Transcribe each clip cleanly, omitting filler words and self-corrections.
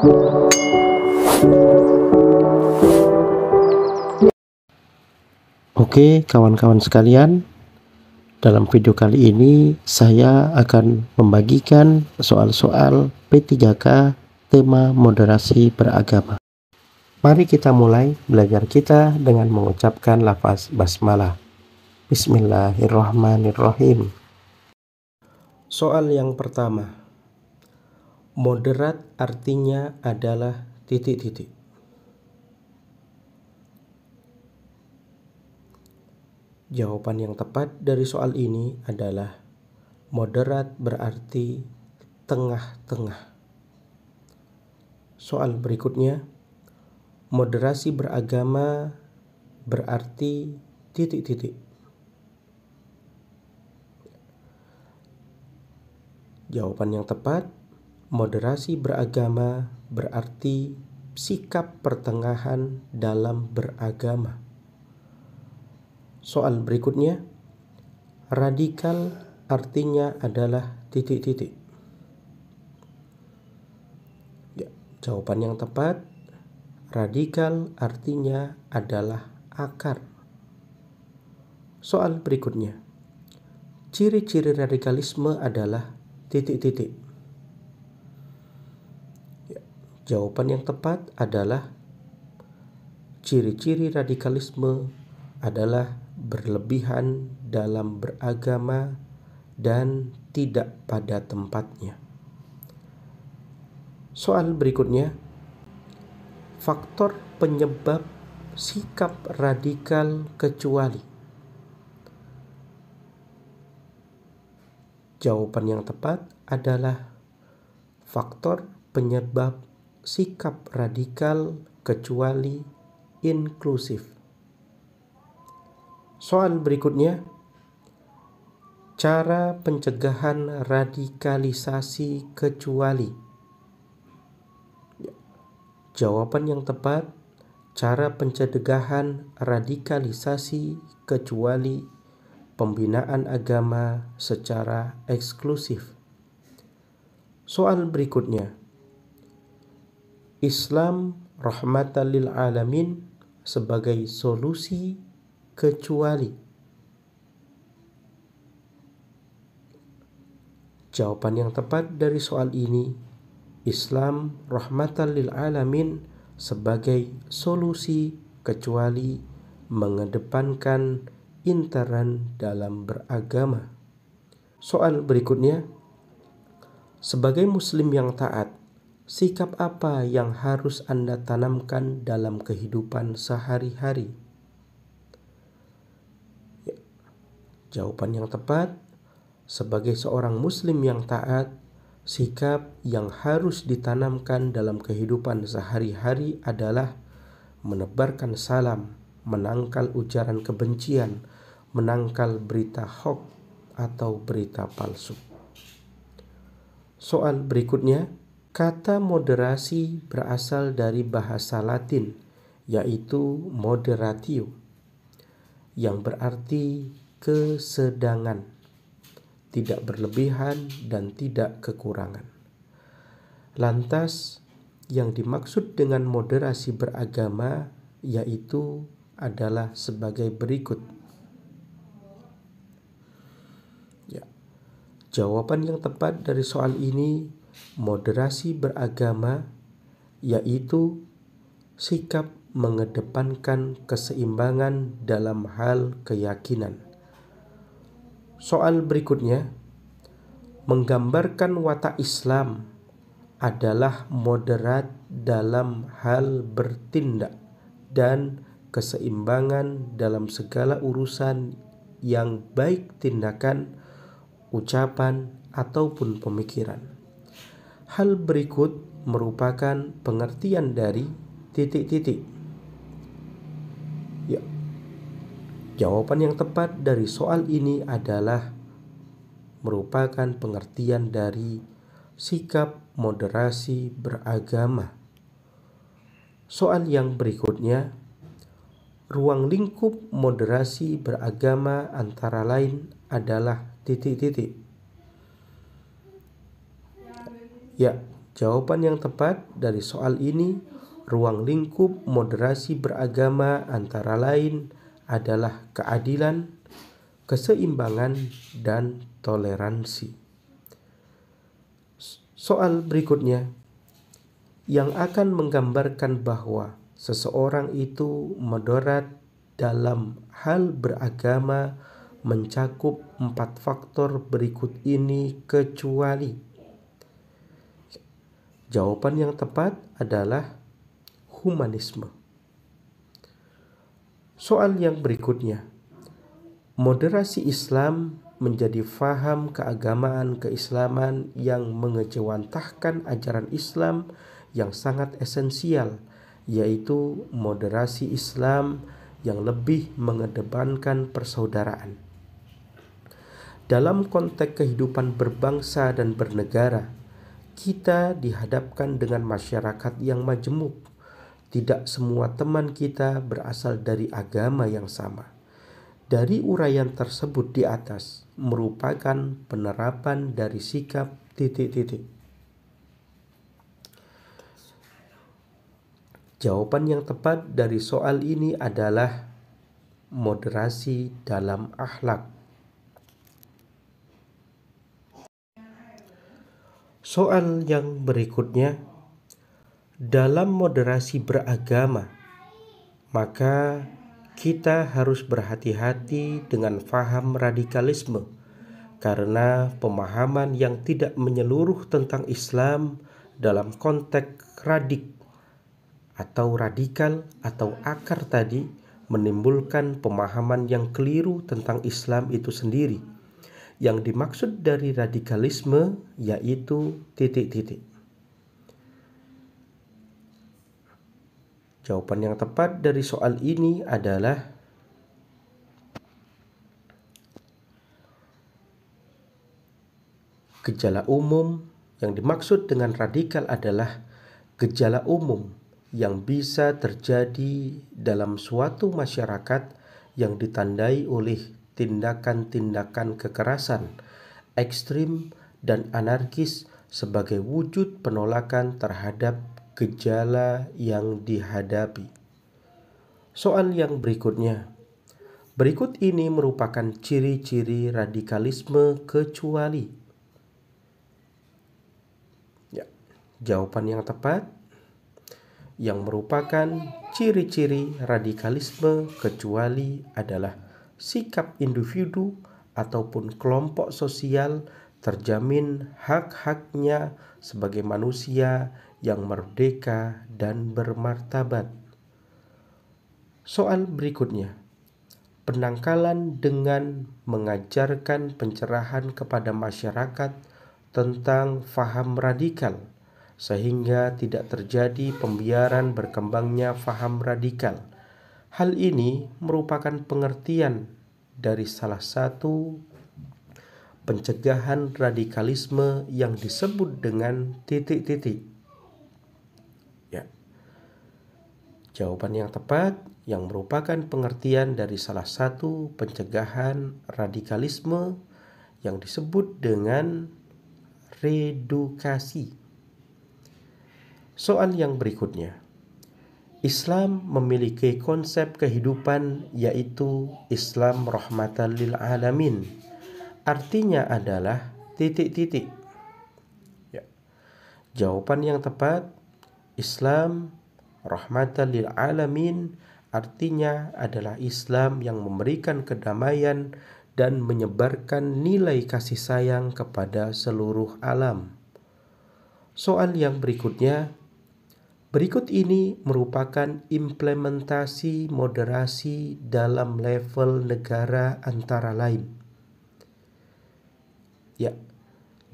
Oke, kawan-kawan sekalian, dalam video kali ini saya akan membagikan soal-soal P3K tema moderasi beragama. Mari kita mulai belajar kita dengan mengucapkan lafaz basmalah. Bismillahirrahmanirrahim. Soal yang pertama. Moderat artinya adalah titik-titik. Jawaban yang tepat dari soal ini adalah moderat berarti tengah-tengah. Soal berikutnya, moderasi beragama berarti titik-titik. Jawaban yang tepat, moderasi beragama berarti sikap pertengahan dalam beragama. Soal berikutnya, radikal artinya adalah titik-titik. Jawaban yang tepat, radikal artinya adalah akar. Soal berikutnya, ciri-ciri radikalisme adalah titik-titik. Jawaban yang tepat adalah ciri-ciri radikalisme adalah berlebihan dalam beragama dan tidak pada tempatnya. Soal berikutnya, faktor penyebab sikap radikal kecuali. Jawaban yang tepat adalah faktor penyebab sikap radikal kecuali inklusif. Soal berikutnya, cara pencegahan radikalisasi kecuali. Jawaban yang tepat, cara pencegahan radikalisasi kecuali pembinaan agama secara eksklusif. Soal berikutnya, Islam rahmatan lil alamin sebagai solusi kecuali. Jawaban yang tepat dari soal ini, Islam rahmatan lil alamin sebagai solusi kecuali mengedepankan intoleran dalam beragama. Soal berikutnya, sebagai muslim yang taat, sikap apa yang harus Anda tanamkan dalam kehidupan sehari-hari? Jawaban yang tepat, sebagai seorang muslim yang taat, sikap yang harus ditanamkan dalam kehidupan sehari-hari adalah menebarkan salam, menangkal ujaran kebencian, menangkal berita hoax atau berita palsu. Soal berikutnya, kata moderasi berasal dari bahasa Latin, yaitu moderatio, yang berarti kesedangan, tidak berlebihan dan tidak kekurangan. Lantas, yang dimaksud dengan moderasi beragama yaitu adalah sebagai berikut. Jawaban yang tepat dari soal ini, moderasi beragama yaitu sikap mengedepankan keseimbangan dalam hal keyakinan. Soal berikutnya, menggambarkan watak Islam adalah moderat dalam hal bertindak dan keseimbangan dalam segala urusan yang baik tindakan, ucapan, ataupun pemikiran. Hal berikut merupakan pengertian dari titik-titik. Jawaban yang tepat dari soal ini adalah merupakan pengertian dari sikap moderasi beragama. Soal yang berikutnya, ruang lingkup moderasi beragama antara lain adalah titik-titik. Jawaban yang tepat dari soal ini, ruang lingkup moderasi beragama antara lain adalah keadilan, keseimbangan, dan toleransi. Soal berikutnya yang akan menggambarkan bahwa seseorang itu moderat dalam hal beragama mencakup 4 faktor berikut ini kecuali. Jawaban yang tepat adalah humanisme. Soal yang berikutnya, moderasi Islam menjadi faham keagamaan keislaman yang mengejawantahkan ajaran Islam yang sangat esensial, yaitu moderasi Islam yang lebih mengedepankan persaudaraan. Dalam konteks kehidupan berbangsa dan bernegara, kita dihadapkan dengan masyarakat yang majemuk. Tidak semua teman kita berasal dari agama yang sama. Dari uraian tersebut di atas merupakan penerapan dari sikap titik-titik. Jawaban yang tepat dari soal ini adalah moderasi dalam akhlak. Soal yang berikutnya, dalam moderasi beragama, maka kita harus berhati-hati dengan faham radikalisme, karena pemahaman yang tidak menyeluruh tentang Islam dalam konteks radikal atau akar tadi menimbulkan pemahaman yang keliru tentang Islam itu sendiri. Yang dimaksud dari radikalisme yaitu titik-titik. Jawaban yang tepat dari soal ini adalah gejala umum. Yang dimaksud dengan radikal adalah gejala umum yang bisa terjadi dalam suatu masyarakat yang ditandai oleh tindakan-tindakan kekerasan, ekstrim, dan anarkis sebagai wujud penolakan terhadap gejala yang dihadapi. Soal yang berikutnya. Berikut ini merupakan ciri-ciri radikalisme kecuali. Jawaban yang tepat yang merupakan ciri-ciri radikalisme kecuali adalah sikap individu ataupun kelompok sosial terjamin hak-haknya sebagai manusia yang merdeka dan bermartabat. Soal berikutnya, penangkalan dengan mengajarkan pencerahan kepada masyarakat tentang faham radikal, sehingga tidak terjadi pembiaran berkembangnya faham radikal. Hal ini merupakan pengertian dari salah satu pencegahan radikalisme yang disebut dengan titik-titik. Jawaban yang tepat yang merupakan pengertian dari salah satu pencegahan radikalisme yang disebut dengan redukasi. Soal yang berikutnya. Islam memiliki konsep kehidupan yaitu Islam rahmatan lil alamin. Artinya adalah titik-titik. Jawaban yang tepat, Islam rahmatan lil alamin artinya adalah Islam yang memberikan kedamaian dan menyebarkan nilai kasih sayang kepada seluruh alam. Soal yang berikutnya. Berikut ini merupakan implementasi moderasi dalam level negara antara lain.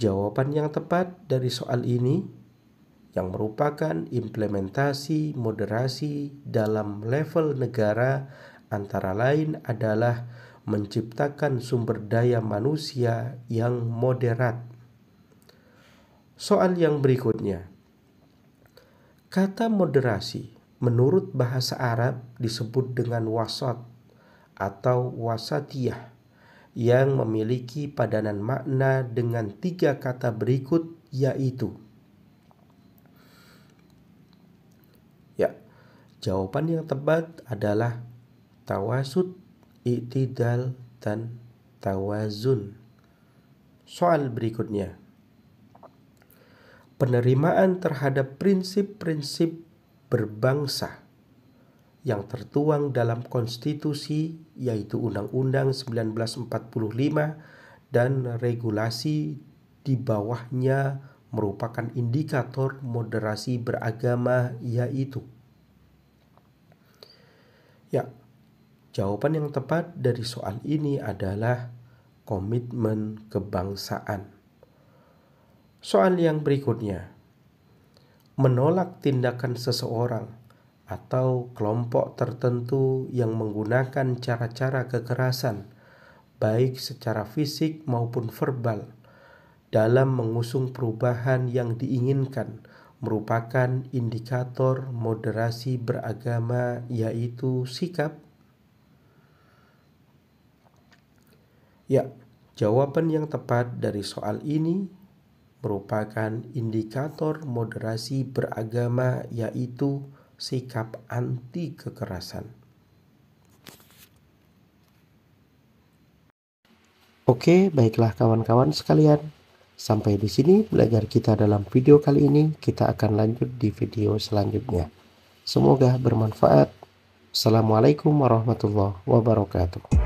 Jawaban yang tepat dari soal ini yang merupakan implementasi moderasi dalam level negara antara lain adalah menciptakan sumber daya manusia yang moderat. Soal yang berikutnya. Kata moderasi menurut bahasa Arab disebut dengan wasat atau wasatiyah yang memiliki padanan makna dengan 3 kata berikut yaitu Ya, jawaban yang tepat adalah tawasud, i'tidal, dan tawazun. Soal berikutnya. Penerimaan terhadap prinsip-prinsip berbangsa yang tertuang dalam konstitusi, yaitu Undang-Undang 1945 dan regulasi di bawahnya, merupakan indikator moderasi beragama, yaitu jawaban yang tepat dari soal ini adalah komitmen kebangsaan. Soal yang berikutnya. Menolak tindakan seseorang atau kelompok tertentu yang menggunakan cara-cara kekerasan, baik secara fisik maupun verbal, dalam mengusung perubahan yang diinginkan, merupakan indikator moderasi beragama, yaitu sikap. Ya, jawaban yang tepat dari soal ini merupakan indikator moderasi beragama, yaitu sikap anti kekerasan. Oke, baiklah kawan-kawan sekalian. Sampai di sini belajar kita dalam video kali ini. Kita akan lanjut di video selanjutnya. Semoga bermanfaat. Assalamualaikum warahmatullahi wabarakatuh.